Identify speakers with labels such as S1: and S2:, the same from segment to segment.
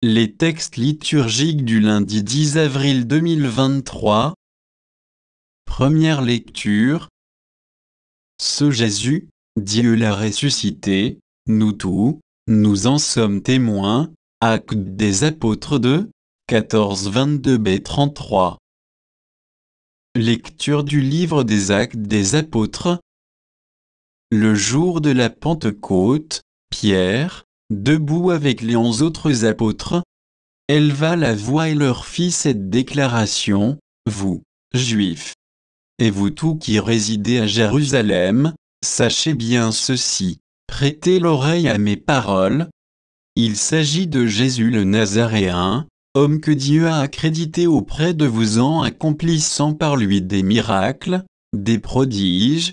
S1: Les textes liturgiques du lundi 10 avril 2023. Première lecture. Ce Jésus, Dieu l'a ressuscité, nous tous, nous en sommes témoins. Actes des Apôtres 2, 14-22b 33. Lecture du livre des Actes des Apôtres. Le jour de la Pentecôte, Pierre, debout avec les 11 autres apôtres, éleva la voix et leur fit cette déclaration: Vous, Juifs, et vous tous qui résidez à Jérusalem, sachez bien ceci, prêtez l'oreille à mes paroles. Il s'agit de Jésus le Nazaréen, homme que Dieu a accrédité auprès de vous en accomplissant par lui des miracles, des prodiges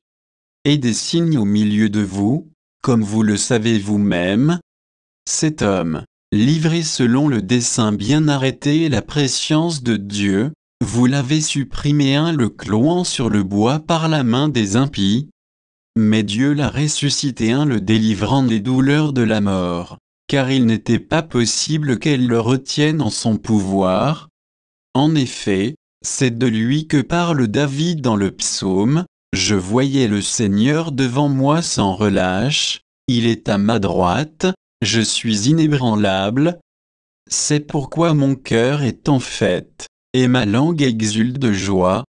S1: et des signes au milieu de vous, comme vous le savez vous-même. Cet homme, livré selon le dessein bien arrêté et la prescience de Dieu, vous l'avez supprimé le clouant sur le bois par la main des impies. Mais Dieu l'a ressuscité le délivrant des douleurs de la mort, car il n'était pas possible qu'elle le retienne en son pouvoir. En effet, c'est de lui que parle David dans le psaume: Je voyais le Seigneur devant moi sans relâche, il est à ma droite, je suis inébranlable. C'est pourquoi mon cœur est en fête, et ma langue exulte de joie.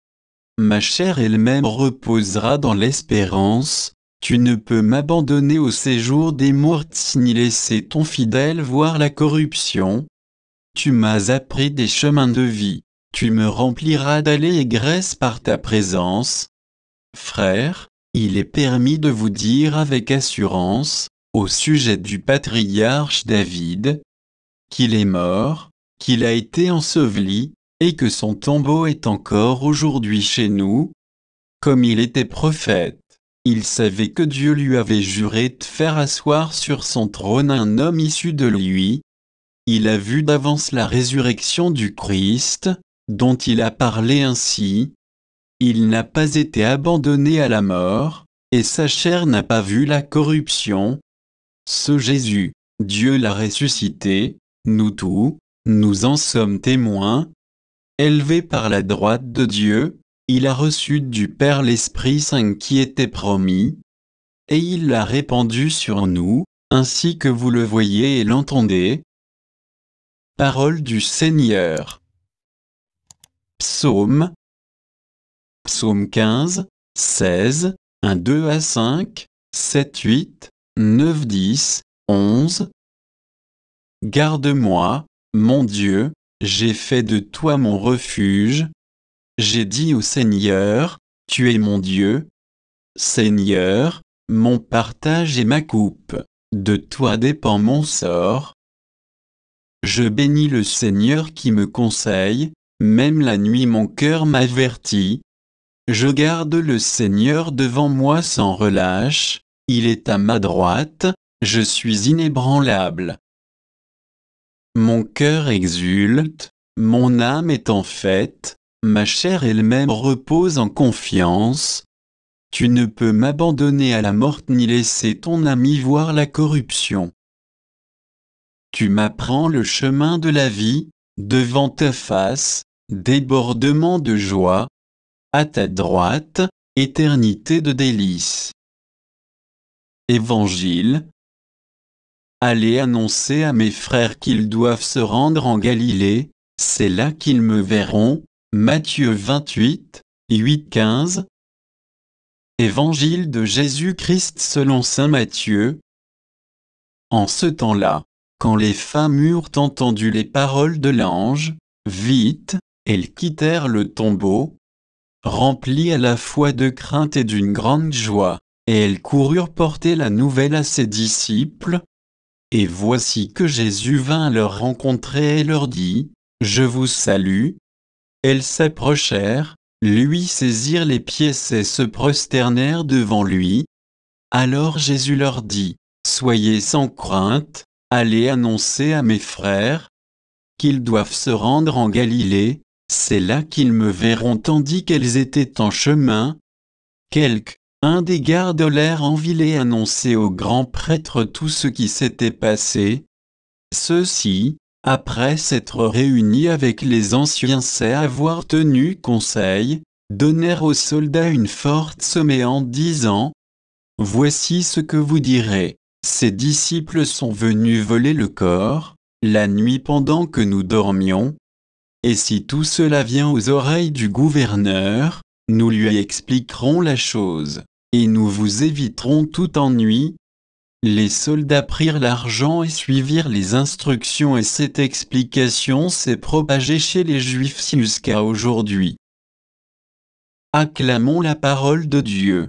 S1: Ma chair elle-même reposera dans l'espérance. Tu ne peux m'abandonner au séjour des morts ni laisser ton fidèle voir la corruption. Tu m'as appris des chemins de vie, tu me rempliras d'allégresse par ta présence. Frères, il est permis de vous dire avec assurance, au sujet du patriarche David, qu'il est mort, qu'il a été enseveli, et que son tombeau est encore aujourd'hui chez nous. Comme il était prophète, il savait que Dieu lui avait juré de faire asseoir sur son trône un homme issu de lui. Il a vu d'avance la résurrection du Christ, dont il a parlé ainsi. Il n'a pas été abandonné à la mort, et sa chair n'a pas vu la corruption. Ce Jésus, Dieu l'a ressuscité, nous tous, nous en sommes témoins. Élevé par la droite de Dieu, il a reçu du Père l'Esprit Saint qui était promis, et il l'a répandu sur nous, ainsi que vous le voyez et l'entendez. Parole du Seigneur. Psaume 15, 16, 1-2 à 5, 7, 8, 9, 10, 11. Garde-moi, mon Dieu, j'ai fait de toi mon refuge. J'ai dit au Seigneur, tu es mon Dieu. Seigneur, mon partage et ma coupe, de toi dépend mon sort. Je bénis le Seigneur qui me conseille, même la nuit mon cœur m'avertit. Je garde le Seigneur devant moi sans relâche, il est à ma droite, je suis inébranlable. Mon cœur exulte, mon âme est en fête, ma chair elle-même repose en confiance. Tu ne peux m'abandonner à la mort ni laisser ton ami voir la corruption. Tu m'apprends le chemin de la vie, devant ta face, débordement de joie. À ta droite, éternité de délices. Évangile. Allez annoncer à mes frères qu'ils doivent se rendre en Galilée, c'est là qu'ils me verront. Matthieu 28, 8-15. Évangile de Jésus-Christ selon saint Matthieu. En ce temps-là, quand les femmes eurent entendu les paroles de l'ange, vite, elles quittèrent le tombeau, remplies à la fois de crainte et d'une grande joie, et elles coururent porter la nouvelle à ses disciples. Et voici que Jésus vint leur rencontrer et leur dit: Je vous salue. Elles s'approchèrent, lui saisirent les pieds et se prosternèrent devant lui. Alors Jésus leur dit: Soyez sans crainte, allez annoncer à mes frères qu'ils doivent se rendre en Galilée, c'est là qu'ils me verront. Tandis qu'elles étaient en chemin, un des gardes l'air envilé annonçait au grand prêtre tout ce qui s'était passé. Ceux-ci, Après s'être réunis avec les anciens et avoir tenu conseil, donnèrent aux soldats une forte sommée en disant : « Voici ce que vous direz. Ces disciples sont venus voler le corps, la nuit pendant que nous dormions. Et si tout cela vient aux oreilles du gouverneur, nous lui expliquerons la chose, et nous vous éviterons tout ennui. » Les soldats prirent l'argent et suivirent les instructions, et cette explication s'est propagée chez les Juifs jusqu'à aujourd'hui. Acclamons la parole de Dieu.